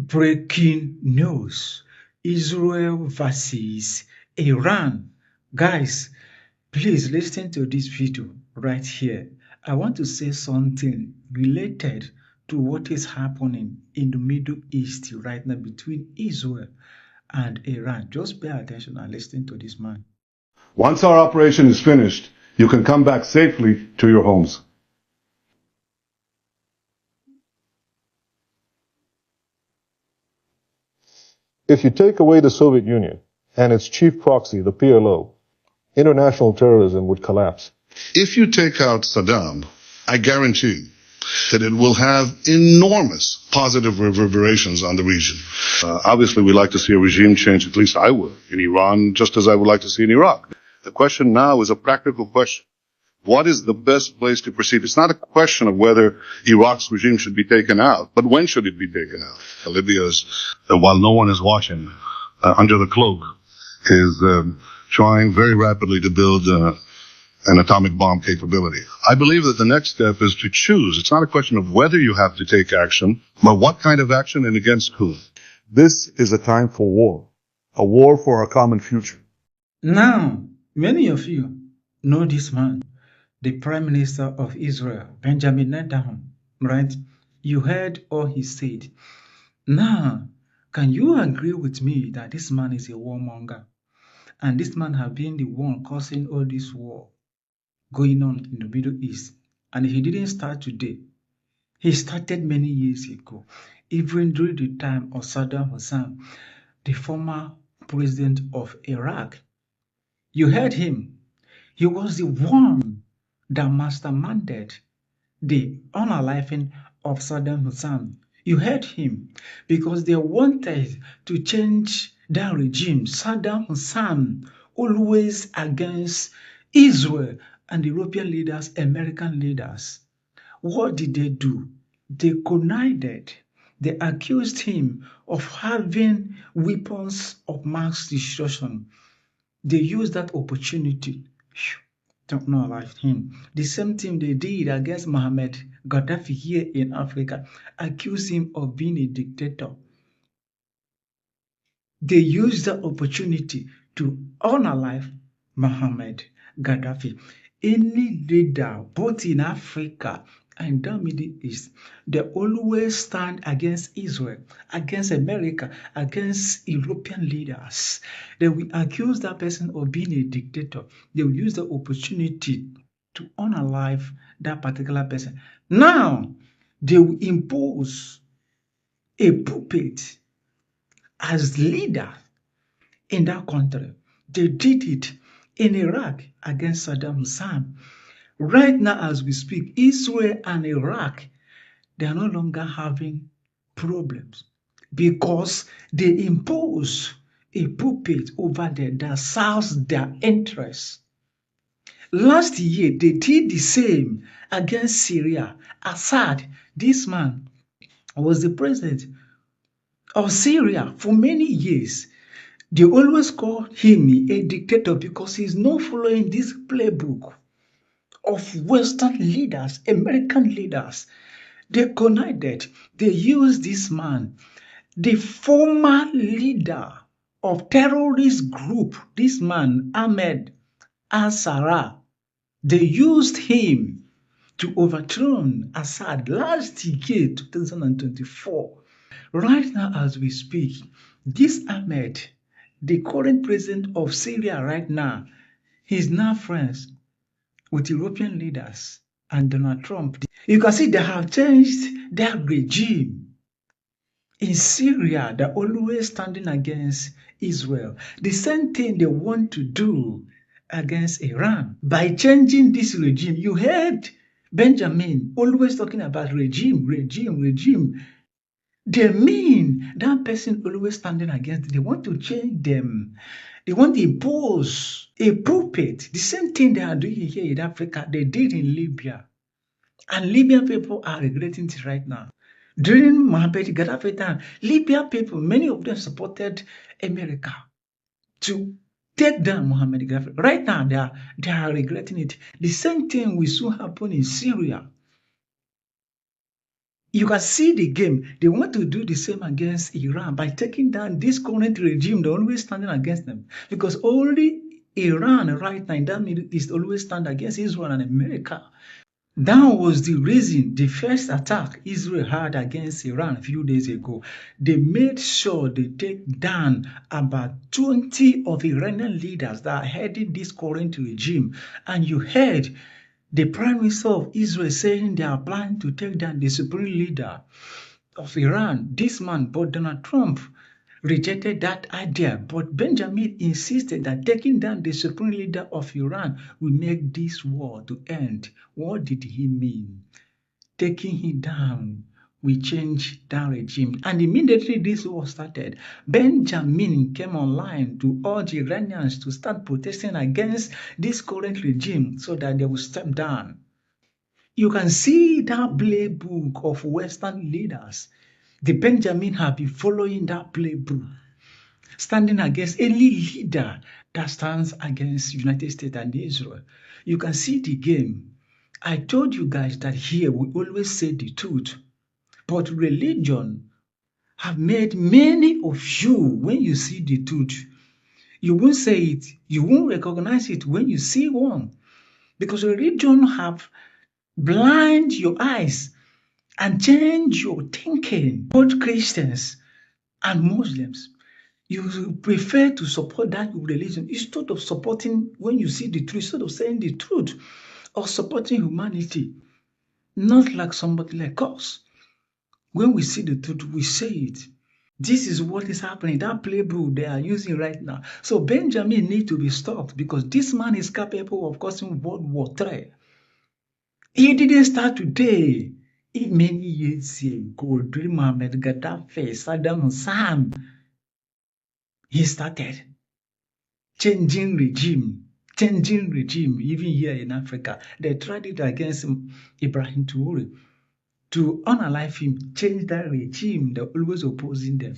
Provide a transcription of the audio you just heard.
Breaking news: Israel versus Iran. Guys, please listen to this video right here. I want to say something related to what is happening in the Middle East right now between Israel and Iran. Just pay attention and listen to this man. Once our operation is finished, you can come back safely to your homes. If you take away the Soviet Union and its chief proxy, the PLO, international terrorism would collapse. If you take out Saddam, I guarantee that it will have enormous positive reverberations on the region. Obviously, we like to see a regime change, at least I would, in Iran, just as I would like to see in Iraq. The question now is a practical question. What is the best place to proceed? It's not a question of whether Iraq's regime should be taken out, but when should it be taken out? Libya is, while no one is watching, under the cloak, is trying very rapidly to build an atomic bomb capability. I believe that the next step is to choose. It's not a question of whether you have to take action, but what kind of action and against whom. This is a time for a war for our common future. Now, many of you know this man, the Prime Minister of Israel, Benjamin Netanyahu, right? You heard all he said. Now, can you agree with me that this man is a warmonger? And this man has been the one causing all this war going on in the Middle East. And he didn't start today. He started many years ago, even during the time of Saddam Hussein, the former president of Iraq. You heard him. He was the one that masterminded the unaliving of Saddam Hussein. You heard him because they wanted to change that regime. Saddam Hussein always against Israel and European leaders, American leaders. What did they do? They connived. They accused him of having weapons of mass destruction. They used that opportunity to unalive him. The same thing they did against Mohammed Gaddafi here in Africa, accused him of being a dictator. They used the opportunity to unalive Mohammed Gaddafi. Any leader, both in Africa and the Middle East, they always stand against Israel, against America, against European leaders. They will accuse that person of being a dictator. They will use the opportunity to unalive that particular person. Now, they will impose a puppet as leader in that country. They did it in Iraq against Saddam Hussein. Right now, as we speak, Israel and Iraq, they are no longer having problems because they impose a puppet over there that serves their interests. Last year, they did the same against Syria. Assad, this man, was the president of Syria for many years. They always call him a dictator because he's not following this playbook of Western leaders, American leaders. They connived. They used this man, the former leader of terrorist group, this man, Ahmed al-Sarraj. They used him to overthrow Assad last year, 2024. Right now, as we speak, this Ahmed, the current president of Syria right now, he's now friends with European leaders and Donald Trump. You can see they have changed their regime. In Syria, they're always standing against Israel. The same thing they want to do against Iran. By changing this regime, you heard Benjamin always talking about regime. They mean that person always standing against. They want to change them. They want to impose a puppet. The same thing they are doing here in Africa, they did in Libya. And Libyan people are regretting it right now. During Mohammed Gaddafi time, Libyan people, many of them supported America to take down Mohammed Gaddafi. Right now, they are regretting it. The same thing will soon happen in Syria. You can see the game. They want to do the same against Iran by taking down this current regime. They're always standing against them because only Iran right now in that Middle East always stand against Israel and America. That was the reason the first attack Israel had against Iran a few days ago. They made sure they take down about 20 of Iranian leaders that are heading this current regime. And you heard the Prime Minister of Israel saying they are planning to take down the supreme leader of Iran, this man, but Donald Trump rejected that idea. But Benjamin insisted that taking down the supreme leader of Iran will make this war to end. What did he mean? Taking him down will change that regime. And immediately this war started, Benjamin came online to urge Iranians to start protesting against this current regime so that they will step down. You can see that playbook of Western leaders. The Benjamin have been following that playbook, standing against any leader that stands against United States and Israel. You can see the game. I told you guys that here we always say the truth, but religion have made many of you, when you see the truth, you won't say it, you won't recognize it when you see one, because religion have blind your eyes and change your thinking. Both Christians and Muslims, you prefer to support that religion instead of supporting, when you see the truth, instead of saying the truth or supporting humanity. Not like somebody like us. When we see the truth, we say it. This is what is happening. That playbook they are using right now. So Benjamin needs to be stopped because this man is capable of causing World War III. He didn't start today. Many years ago, during Muhammad Gaddafi, Saddam Hussein, he started changing regime, even here in Africa. They tried it against Ibrahim Traoré to unalive him, change that regime. They're always opposing them.